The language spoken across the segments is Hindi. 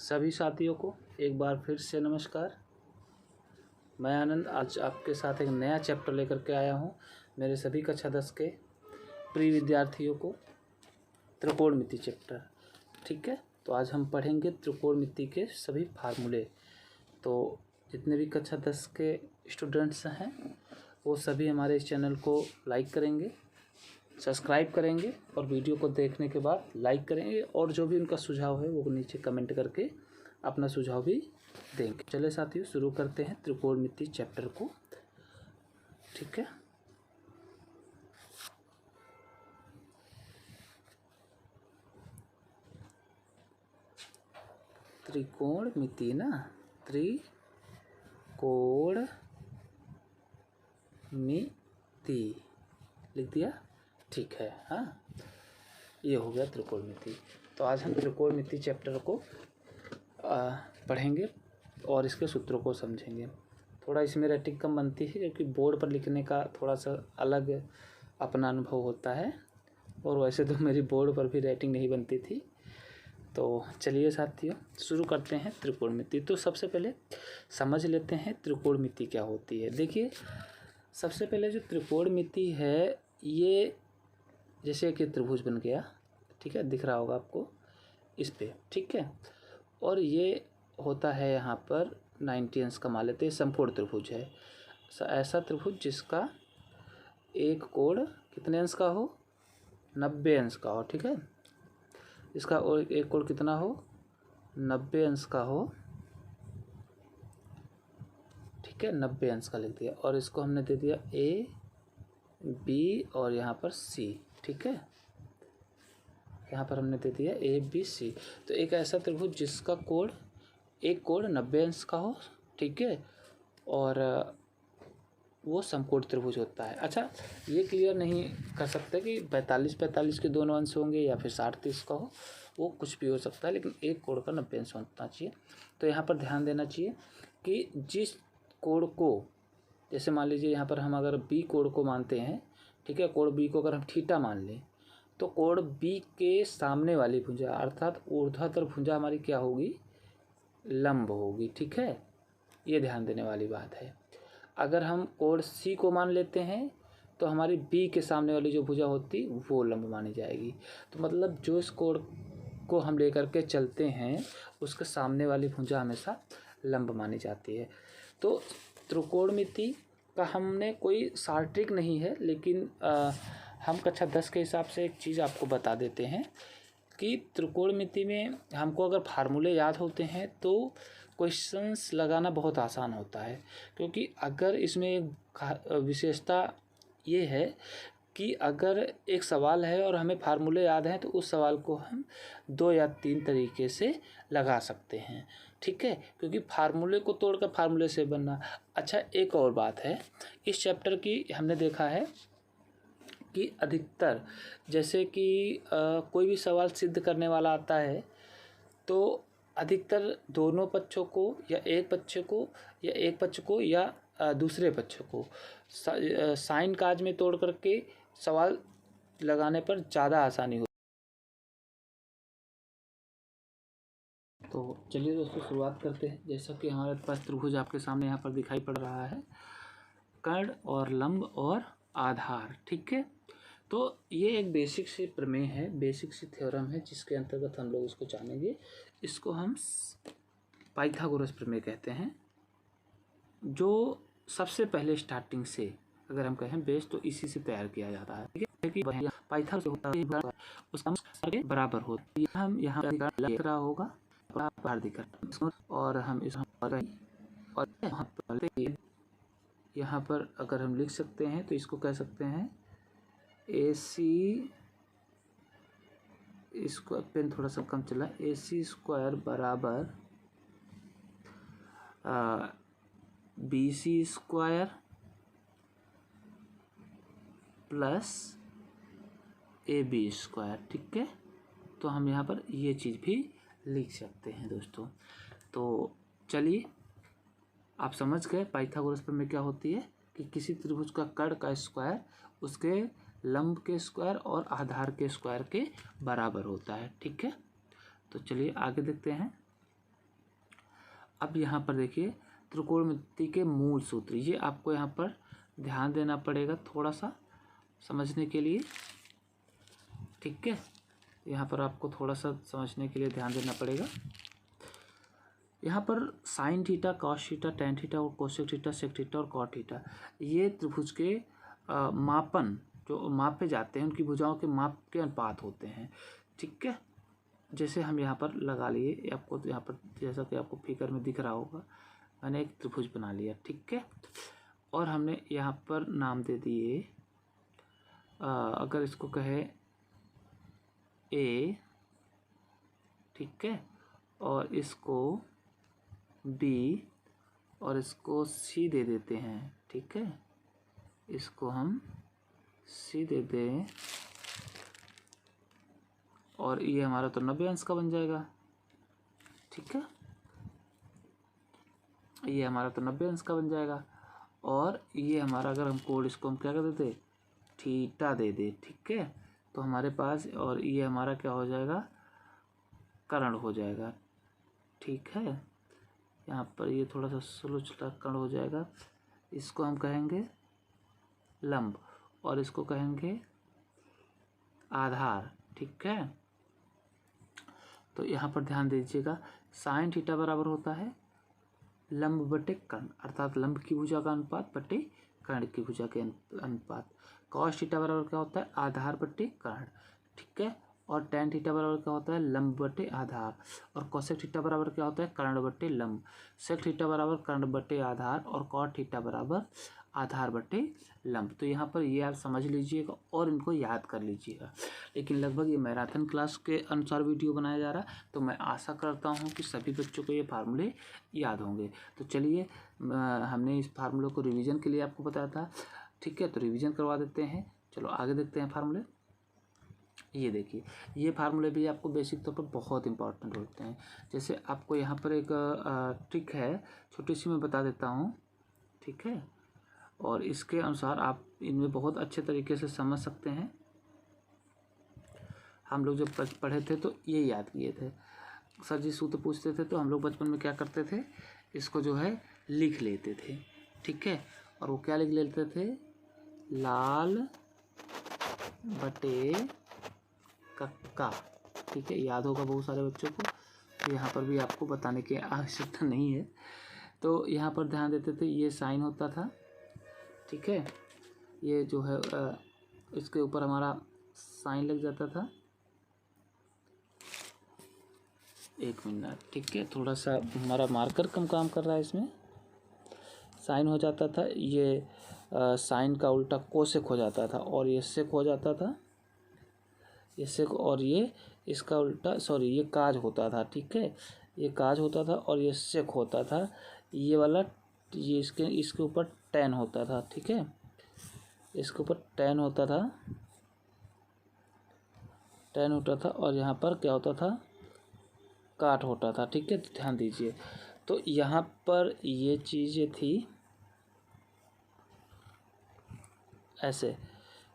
सभी साथियों को एक बार फिर से नमस्कार। मैं आनंद आज आपके साथ एक नया चैप्टर लेकर के आया हूँ। मेरे सभी कक्षा 10 के प्रिय विद्यार्थियों को त्रिकोणमिति चैप्टर, ठीक है। तो आज हम पढ़ेंगे त्रिकोणमिति के सभी फार्मूले। तो जितने भी कक्षा 10 के स्टूडेंट्स हैं वो सभी हमारे इस चैनल को लाइक करेंगे, सब्सक्राइब करेंगे और वीडियो को देखने के बाद लाइक करेंगे, और जो भी उनका सुझाव है वो नीचे कमेंट करके अपना सुझाव भी देंगे। चले साथियों, शुरू करते हैं त्रिकोणमिति चैप्टर को, ठीक है। त्रिकोणमिति ना, त्रिकोणमिति लिख दिया, ठीक है। हाँ, ये हो गया त्रिकोणमिति। तो आज हम त्रिकोणमिति चैप्टर को पढ़ेंगे और इसके सूत्रों को समझेंगे। थोड़ा इसमें राइटिंग कम बनती है क्योंकि बोर्ड पर लिखने का थोड़ा सा अलग अपना अनुभव होता है, और वैसे तो मेरी बोर्ड पर भी राइटिंग नहीं बनती थी। तो चलिए साथियों, शुरू करते हैं त्रिकोणमिति। तो सबसे पहले समझ लेते हैं त्रिकोणमिति क्या होती है। देखिए, सबसे पहले जो त्रिकोणमिति है, ये जैसे कि त्रिभुज बन गया, ठीक है, दिख रहा होगा आपको इस पे, ठीक है। और ये होता है यहाँ पर 90 अंश का, मान लेते हैं समकोण त्रिभुज है। ऐसा त्रिभुज जिसका एक कोण कितने अंश का हो, 90 अंश का हो, ठीक है। इसका और एक कोण कितना हो, 90 अंश का हो, ठीक है, 90 अंश का लिख दिया। और इसको हमने दे दिया ए बी और यहाँ पर सी, ठीक है। यहाँ पर हमने दे दिया ए बी सी। तो एक ऐसा त्रिभुज जिसका कोण एक कोण 90 अंश का हो, ठीक है, और वो समकोण त्रिभुज होता है। अच्छा, ये क्लियर नहीं कर सकते कि 45-45 के दोनों अंश होंगे या फिर 60-30 का हो, वो कुछ भी हो सकता है, लेकिन एक कोण का 90 अंश होना चाहिए। तो यहाँ पर ध्यान देना चाहिए कि जिस कोण को, जैसे मान लीजिए यहाँ पर हम अगर बी कोण को मानते हैं, ठीक है, कोण बी को अगर हम थीटा मान लें, तो कोण बी के सामने वाली भुजा अर्थात ऊर्ध्वाधर भुजा हमारी क्या होगी, लंब होगी, ठीक है। ये ध्यान देने वाली बात है। अगर हम कोण सी को मान लेते हैं तो हमारी बी के सामने वाली जो भुजा होती वो लंब मानी जाएगी। तो मतलब जो इस कोण को हम लेकर के चलते हैं उसके सामने वाली भुजा हमेशा लंब मानी जाती है। तो त्रिकोणमिति का हमने कोई शार्ट ट्रिक नहीं है, लेकिन हम कक्षा 10 के हिसाब से एक चीज़ आपको बता देते हैं कि त्रिकोणमिति में हमको अगर फार्मूले याद होते हैं तो क्वेश्चंस लगाना बहुत आसान होता है। क्योंकि अगर इसमें एक विशेषता ये है कि अगर एक सवाल है और हमें फार्मूले याद हैं तो उस सवाल को हम 2 या 3 तरीके से लगा सकते हैं, ठीक है, क्योंकि फार्मूले को तोड़कर फार्मूले से बनना। अच्छा, एक और बात है इस चैप्टर की, हमने देखा है कि अधिकतर जैसे कि कोई भी सवाल सिद्ध करने वाला आता है तो अधिकतर दोनों पक्षों को या एक पक्ष को या दूसरे पक्ष को साइन काज में तोड़ करके सवाल लगाने पर ज़्यादा आसानी हो। तो चलिए दोस्तों, शुरुआत करते हैं। जैसा कि हमारे पास त्रिभुज आपके सामने यहाँ पर दिखाई पड़ रहा है, कर्ण और लंब और आधार, ठीक है। तो ये एक बेसिक सी प्रमेय है, बेसिक सी थ्योरम है, जिसके अंतर्गत हम लोग इसको जानेंगे। इसको हम पाइथागोरस प्रमेय कहते हैं, जो सबसे पहले स्टार्टिंग से अगर हम कहें बेस तो इसी से तैयार किया जाता है, ठीक है। कि पाइथागोरस होता है उसका बराबर होता है, हम यहाँ लिख रहा होगा बाहर दिख रहा, और हम इस और यहाँ पर अगर हम लिख सकते हैं तो इसको कह सकते हैं AC, इसको पेन थोड़ा सा कम चला, AC स्क्वायर बराबर BC square plus AB square, ठीक है। तो हम यहाँ पर ये चीज़ भी लिख सकते हैं दोस्तों। तो चलिए, आप समझ गए पाइथागोरस प्रमेय क्या होती है कि किसी त्रिभुज का कर्ण का स्क्वायर उसके लंब के स्क्वायर और आधार के स्क्वायर के बराबर होता है, ठीक है। तो चलिए आगे देखते हैं। अब यहाँ पर देखिए त्रिकोणमिति के मूल सूत्र, ये आपको यहाँ पर ध्यान देना पड़ेगा थोड़ा सा समझने के लिए, ठीक है। यहाँ पर आपको थोड़ा सा समझने के लिए ध्यान देना पड़ेगा। यहाँ पर sine theta, cos theta, tan theta और कोसेक थीटा, सेक थीटा और कॉट थीटा, ये त्रिभुज के मापन जो मापे जाते हैं, उनकी भुजाओं के माप के अनुपात होते हैं, ठीक है। जैसे हम यहाँ पर लगा लिए, आपको यहाँ पर जैसा कि आपको फिगर में दिख रहा होगा, मैंने एक त्रिभुज बना लिया, ठीक है। और हमने यहाँ पर नाम दे दिए, अगर इसको कहे ए, ठीक है, और इसको बी और इसको सी दे देते हैं, ठीक है। इसको हम सी दे दें और ये हमारा तो 90 अंश का बन जाएगा, ठीक है। ये हमारा तो 90 अंश का बन जाएगा। और ये हमारा, अगर हम कोड इसको हम क्या कर देते, थीटा दे दे, ठीक है, तो हमारे पास, और ये हमारा क्या हो जाएगा, कर्ण हो जाएगा, ठीक है। यहाँ पर ये थोड़ा सा स्लो चला कर्ण हो जाएगा, इसको हम कहेंगे लंब और इसको कहेंगे आधार, ठीक है। तो यहाँ पर ध्यान दीजिएगा, साइन थीटा बराबर होता है लंब बटे कर्ण, अर्थात लंब की भुजा का अनुपात बटे कर्ण की भुजा के अनुपात। कॉस थीटा बराबर क्या होता है, आधार बटे कर्ण, ठीक है। और टेन थीटा बराबर क्या होता है, लंब बटे आधार। और कोसेक थीटा बराबर क्या होता है, कर्ण बटे लंब। सेक थीटा बराबर कर्ण बटे आधार और कॉट थीटा बराबर आधार बटे लंब। तो यहाँ पर ये आप समझ लीजिएगा और इनको याद कर लीजिएगा। लेकिन लगभग ये मैराथन क्लास के अनुसार वीडियो बनाया जा रहा है, तो मैं आशा करता हूँ कि सभी बच्चों को ये फार्मूले याद होंगे। तो चलिए, हमने इस फार्मूले को रिवीजन के लिए आपको बताया था, ठीक है, तो रिवीजन करवा देते हैं। चलो आगे देखते हैं फार्मूले। ये देखिए, ये फार्मूले भी आपको बेसिक तौर पर बहुत इंपॉर्टेंट होते हैं। जैसे आपको यहाँ पर एक ट्रिक है, छोटी सी मैं बता देता हूँ, ठीक है, और इसके अनुसार आप इनमें बहुत अच्छे तरीके से समझ सकते हैं। हम लोग जब पढ़े थे तो ये याद किए थे, सर जी सूत्र पूछते थे तो हम लोग बचपन में क्या करते थे, इसको जो है लिख लेते थे, ठीक है। और वो क्या लिख लेते थे, लाल बटे कक्का, ठीक है, याद होगा बहुत सारे बच्चों को। यहाँ पर भी आपको बताने की आवश्यकता नहीं है। तो यहाँ पर ध्यान देते थे, ये साइन होता था, ठीक है, ये जो है इसके ऊपर हमारा साइन लग जाता था। एक मिनट, ठीक है, थोड़ा सा हमारा मार्कर कम काम कर रहा है, इसमें साइन हो जाता था, ये साइन का उल्टा कोसेक हो जाता था, और ये सेक हो जाता था, ये सेक, और ये इसका उल्टा, सॉरी, ये काज होता था, ठीक है, ये काज होता था और ये सेक होता था। ये वाला, ये इसके ऊपर टेन होता था, ठीक है, इसके ऊपर टेन होता था, टेन होता था, और यहाँ पर क्या होता था, काट होता था, ठीक है। तो ध्यान दीजिए, तो यहाँ पर ये चीज़ें थी ऐसे,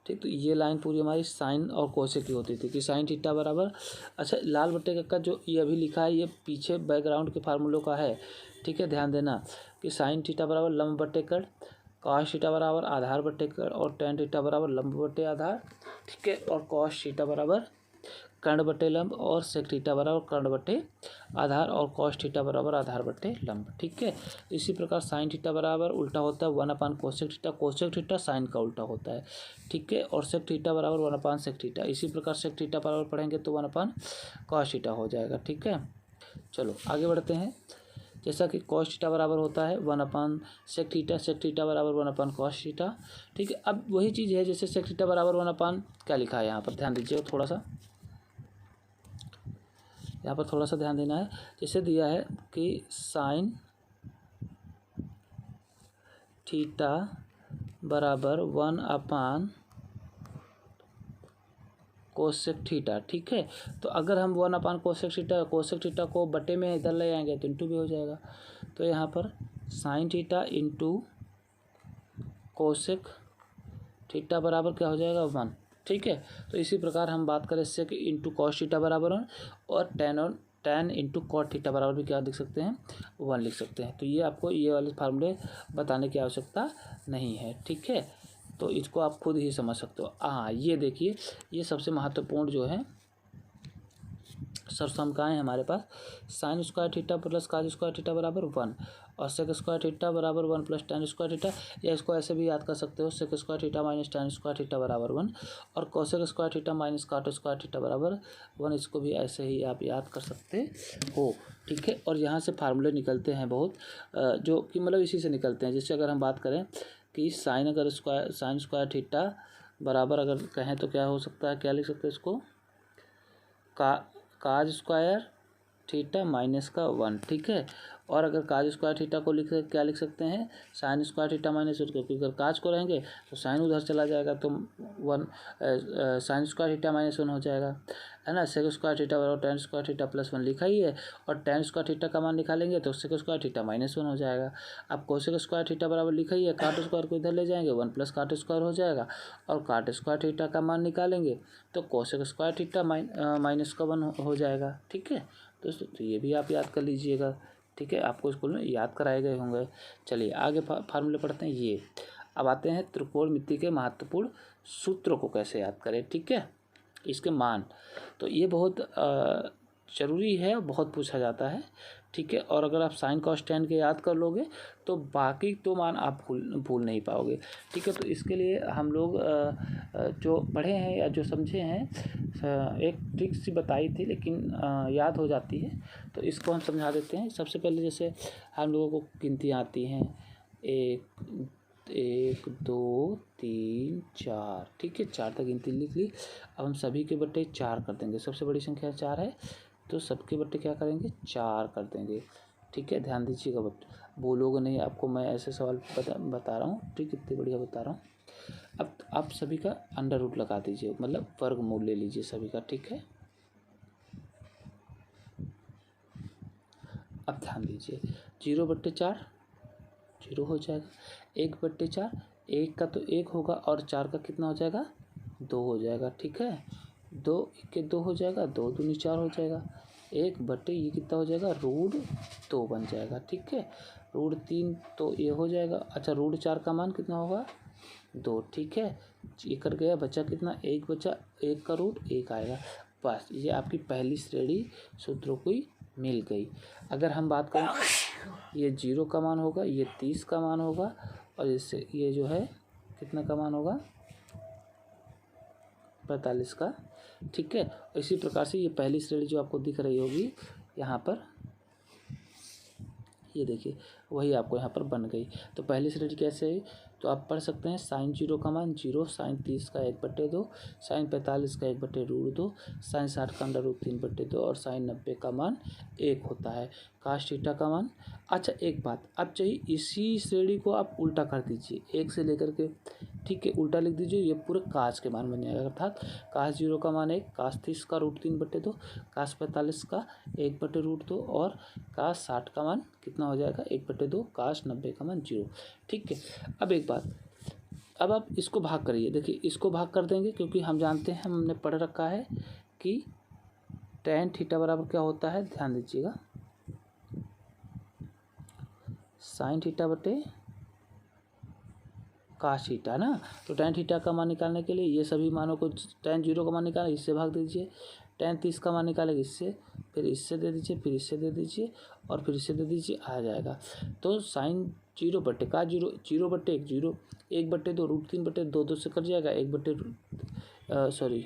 ठीक। तो ये लाइन पूरी हमारी साइन और कोसेक की होती थी कि साइन थीटा बराबर, अच्छा, लाल बट्टे का जो ये अभी लिखा है, ये पीछे बैकग्राउंड के फार्मूलों का है, ठीक है। ध्यान देना कि साइन थीटा बराबर लंब बट्टे कर्ण, कॉस थीटा बराबर आधार बट्टे कर्ण और टेन थीटा बराबर लंब बट्टे आधार, ठीक है। और कॉस थीटा बराबर कर्ण बट्टे लंब और सेक थीटा बराबर कर्ण बट्टे आधार और कॉस थीटा बराबर आधार बट्टे लंब, ठीक है। इसी प्रकार साइन थीटा बराबर उल्टा होता है 1/कोसेक थीटा, कोसेक थीटा साइन का उल्टा होता है, ठीक है। और सेक थीटा बराबर 1/सेक थीटा, इसी प्रकार सेक थीटा बराबर पढ़ेंगे तो 1/कॉस थीटा हो जाएगा, ठीक है। चलो आगे बढ़ते हैं। जैसा कि कॉस थीटा बराबर होता है 1/सेक थीटा, सेक थीटा बराबर 1/कॉस थीटा, ठीक है। अब वही चीज़ है, जैसे सेक थीटा बराबर 1/, क्या लिखा है यहाँ पर, ध्यान दीजिए थोड़ा सा, यहाँ पर थोड़ा सा ध्यान देना है। जैसे दिया है कि साइन थीटा बराबर 1/कोसेक थीटा, ठीक है। तो अगर हम 1/कोसेक थीटा को बटे में इधर ले आएंगे तो इंटू भी हो जाएगा। तो यहाँ पर sine theta into cosec theta बराबर क्या हो जाएगा, 1, ठीक है। तो इसी प्रकार हम बात करें इससे कि इंटू कॉस थीटा बराबर 1 और टेन और tan इंटू कॉट थीटा बराबर भी क्या लिख सकते हैं, 1 लिख सकते हैं। तो ये आपको ये वाले फार्मूले बताने की आवश्यकता नहीं है, ठीक है। तो इसको आप खुद ही समझ सकते हो। हाँ, ये देखिए, ये सबसे महत्वपूर्ण जो है सर्वसमकाएँ हैं हमारे पास। Sine square theta plus cos square theta बराबर 1 और सेक स्क्वायर थीटा बराबर 1 प्लस tan स्क्वायर थीटा, या इसको ऐसे भी याद कर सकते हो, sec square theta minus tan square theta बराबर 1 और cosec square theta minus cot square theta बराबर 1। इसको भी ऐसे ही आप याद कर सकते हो, ठीक है। और यहाँ से फार्मूले निकलते हैं बहुत, जो कि मतलब इसी से निकलते हैं। जैसे अगर हम बात करें कि साइन स्क्वायर थीटा बराबर अगर कहें तो क्या हो सकता है, क्या लिख सकते हैं इसको, काज स्क्वायर थीटा माइनस का 1, ठीक है। और अगर काज स्क्वायर थीटा को क्या लिख सकते हैं, साइन स्क्वायर थीटा माइनस 1, क्योंकि अगर काज को रहेंगे तो साइन उधर चला जाएगा तो 1 साइन स्क्वायर थीटा माइनस 1 हो जाएगा, है ना। सेक स्क्वायर थीटा बराबर tan स्क्वायर थीटा प्लस 1 लिखा ही है, और tan स्क्वायर थीटा का मान निकालेंगे तो सेक स्क्वायर थीटा माइनस 1 हो जाएगा। अब कोसेक स्क्वायर थीटा बराबर लिखा ही है, काट स्क्वायर को इधर ले जाएंगे 1 प्लस काट स्क्वायर हो जाएगा, और काट स्क्वायर थीटा का मान निकालेंगे तो कोसेक स्क्वायर थीटा माइनस का 1 हो जाएगा, ठीक है दोस्तों। तो ये भी आप याद कर लीजिएगा, ठीक है, आपको स्कूल में याद कराए गए होंगे। चलिए आगे फार्मूले पढ़ते हैं। ये अब आते हैं त्रिकोणमिति के महत्वपूर्ण सूत्रों को कैसे याद करें, ठीक है, इसके मान। तो ये बहुत ज़रूरी है, बहुत पूछा जाता है, ठीक है। और अगर आप साइन कॉस टेन के याद कर लोगे तो बाकी तो मान आप भूल नहीं पाओगे, ठीक है। तो इसके लिए हम लोग जो पढ़े हैं या जो समझे हैं, एक ट्रिक सी बताई थी लेकिन याद हो जाती है, तो इसको हम समझा देते हैं। सबसे पहले जैसे हम लोगों को गिनतियाँ आती हैं, 1 2 3 4, ठीक है, 4 तक गिनती लिख ली। अब हम सभी के बट्टे 4 कर देंगे, सबसे बड़ी संख्या 4 है तो सबके बट्टे क्या करेंगे, 4 कर देंगे, ठीक है। ध्यान दीजिएगा, बट बोलोगे नहीं, आपको मैं ऐसे सवाल बता रहा हूँ, ठीक, कितने बढ़िया बता रहा हूँ। अब आप सभी का अंडर रूट लगा दीजिए, मतलब वर्गमूल ले लीजिए सभी का, ठीक है। अब ध्यान दीजिए, 0/4 0 हो जाएगा, 1/4 1 का तो 1 होगा और 4 का कितना हो जाएगा, 2 हो जाएगा, ठीक है। 2 के 2 हो जाएगा, 2 दूनी 4 हो जाएगा, 1/, ये कितना हो जाएगा, √2 बन जाएगा, ठीक है। √3 तो ये हो जाएगा। अच्छा, √4 का मान कितना होगा, 2, ठीक है। ये कर गया, बचा कितना, 1 बचा, 1 का रूट 1 आएगा। बस ये आपकी पहली श्रेणी सूत्रों की मिल गई। अगर हम बात करें, ये 0 का मान होगा, ये 30 का मान होगा, और इससे ये जो है कितना का मान होगा, 45 का, ठीक है। इसी प्रकार से ये पहली श्रेणी जो आपको दिख रही होगी यहाँ पर, ये देखिए वही आपको यहाँ पर बन गई। तो पहली श्रेणी कैसे है, तो आप पढ़ सकते हैं, साइन 0 का मान 0, साइन 30 का 1/2, साइन 45 का 1/√2, साइन 60 का √3/2 और साइन 90 का मान 1 होता है। काश थीटा का मान, अच्छा एक बात, अब चाहिए इसी श्रेणी को आप उल्टा कर दीजिए, 1 से लेकर के, ठीक है, उल्टा लिख दीजिए, ये पूरे काश के मान बन जाएगा। अर्थात काश 0 का मान 1, काश 30 का √3/2, काश 45 का 1/√2 और काश 60 का मान कितना हो जाएगा, 1/2, काश 90 का मान 0, ठीक है। अब एक बात, अब आप इसको भाग करिए, देखिए इसको भाग कर देंगे क्योंकि हम जानते हैं, हमने पढ़ रखा है कि tan थीटा बराबर क्या होता है, ध्यान दीजिएगा, साइन थीटा बटे काश थीटा ना। तो tan थीटा का मान निकालने के लिए ये सभी मानों को, tan 0 का मान निकालें, इससे भाग दीजिए, tan 30 का मान निकालेंगे इससे, फिर इससे दे दीजिए, फिर इससे दे दीजिए और फिर इससे दे दीजिए, आ जाएगा। तो साइन 0 बटे का 0, 0/1 0, 1/2 √3/2, 2 से कट जाएगा, 1/,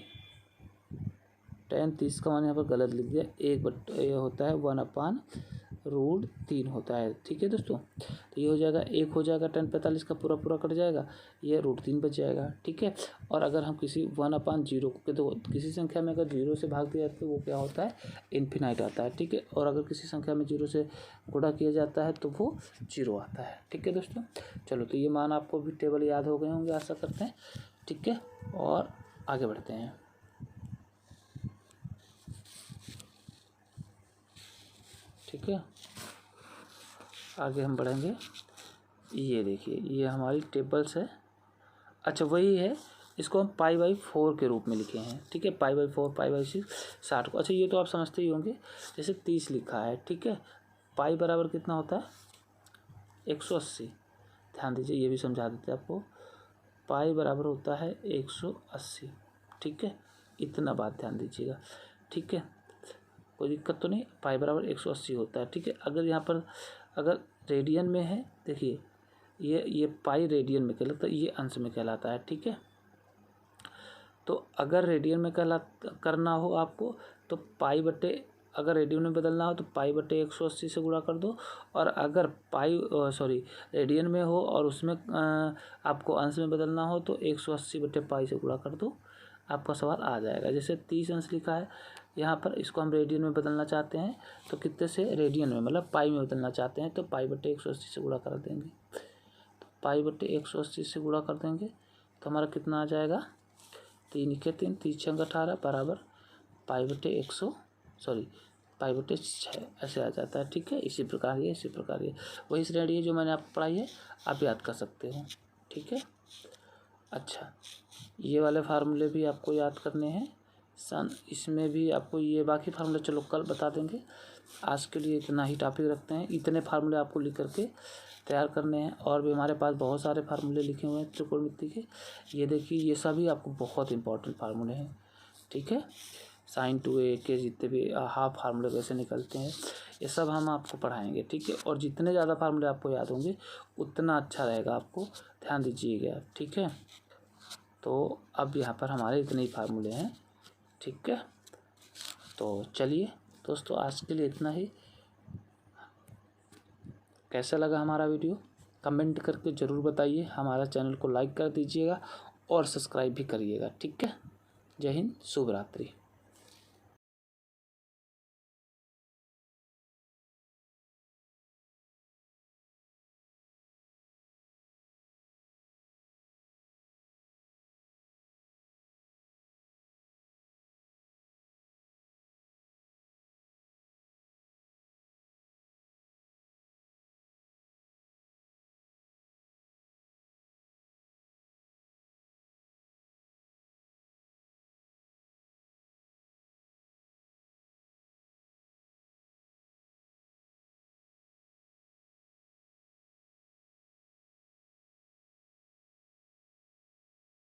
tan 30 का मान यहाँ पर गलत लिख दिया, 1/, होता है 1/√3 होता है, ठीक है दोस्तों। तो ये हो जाएगा, 1 हो जाएगा, tan 45 का पूरा कट जाएगा, ये √3 बच जाएगा, ठीक है। और अगर हम किसी 1/0 को, तो किसी संख्या में अगर 0 से भाग दिया तो वो क्या होता है, इन्फिनाइट आता है, ठीक है। और अगर किसी संख्या में 0 से गुणा किया जाता है तो वो 0 आता है, ठीक है दोस्तों। चलो, तो ये मान आपको भी टेबल याद हो गए होंगे, आशा करते हैं, ठीक है। और आगे बढ़ते हैं, ठीक है, आगे हम बढ़ेंगे। ये देखिए, ये हमारी टेबल्स है। अच्छा, वही है इसको हम π/4 के रूप में लिखे हैं, ठीक है। π/4 π/6 60 को, अच्छा ये तो आप समझते ही होंगे। जैसे 30 लिखा है, ठीक है, पाई बराबर कितना होता है 180। ध्यान दीजिए, ये भी समझा देते हैं आपको। पाई बराबर होता है 180, ठीक है, इतना बात ध्यान दीजिएगा, ठीक है, कोई दिक्कत तो नहीं। पाई बराबर 180 होता है, ठीक है। अगर यहाँ पर अगर रेडियन में है, देखिए ये पाई रेडियन में कहलाता है, ये अंश में कहलाता है, ठीक है। तो अगर रेडियन में करना हो आपको तो पाई बटे, अगर रेडियन में बदलना हो तो पाई बटे 180 से गुणा कर दो। और अगर रेडियन में हो और उसमें आपको अंश में बदलना हो तो 180 बटे पाई से गुणा कर दो, आपका सवाल आ जाएगा। जैसे 30 अंश लिखा है यहाँ पर, इसको हम रेडियन में बदलना चाहते हैं तो कितने से, रेडियन में मतलब पाई में बदलना चाहते हैं तो पाई बटे 180 से गुणा कर देंगे। तो पाई बटे 180 से गुणा कर देंगे तो हमारा कितना आ जाएगा, 3 के 3 3 छंग 18 बराबर पाई बटे 6 ऐसे आ जाता है, ठीक है। इसी प्रकार ये वही श्रेणी है जो मैंने आपको पढ़ाई है, आप याद कर सकते हो, ठीक है। अच्छा, ये वाले फार्मूले भी आपको याद करने हैं इसमें भी आपको ये बाकी फार्मूले चलो कल बता देंगे। आज के लिए इतना ही टॉपिक रखते हैं, इतने फार्मूले आपको लिख करके तैयार करने हैं। और भी हमारे पास बहुत सारे फार्मूले लिखे हुए हैं त्रिकोणमिति के, ये देखिए ये सभी आपको बहुत इंपॉर्टेंट फार्मूले हैं, ठीक है। sin 2a के जितने भी हाफ फार्मूले कैसे निकलते हैं ये सब हम आपको पढ़ाएंगे, ठीक है। और जितने ज़्यादा फार्मूले आपको याद होंगे उतना अच्छा रहेगा, आपको ध्यान दीजिएगा, ठीक है। तो अब यहाँ पर हमारे इतने ही फार्मूले हैं, ठीक है। तो चलिए दोस्तों, आज के लिए इतना ही। कैसा लगा हमारा वीडियो कमेंट करके ज़रूर बताइए। हमारा चैनल को लाइक कर दीजिएगा और सब्सक्राइब भी करिएगा, ठीक है। जय हिंद, शुभ रात्रि।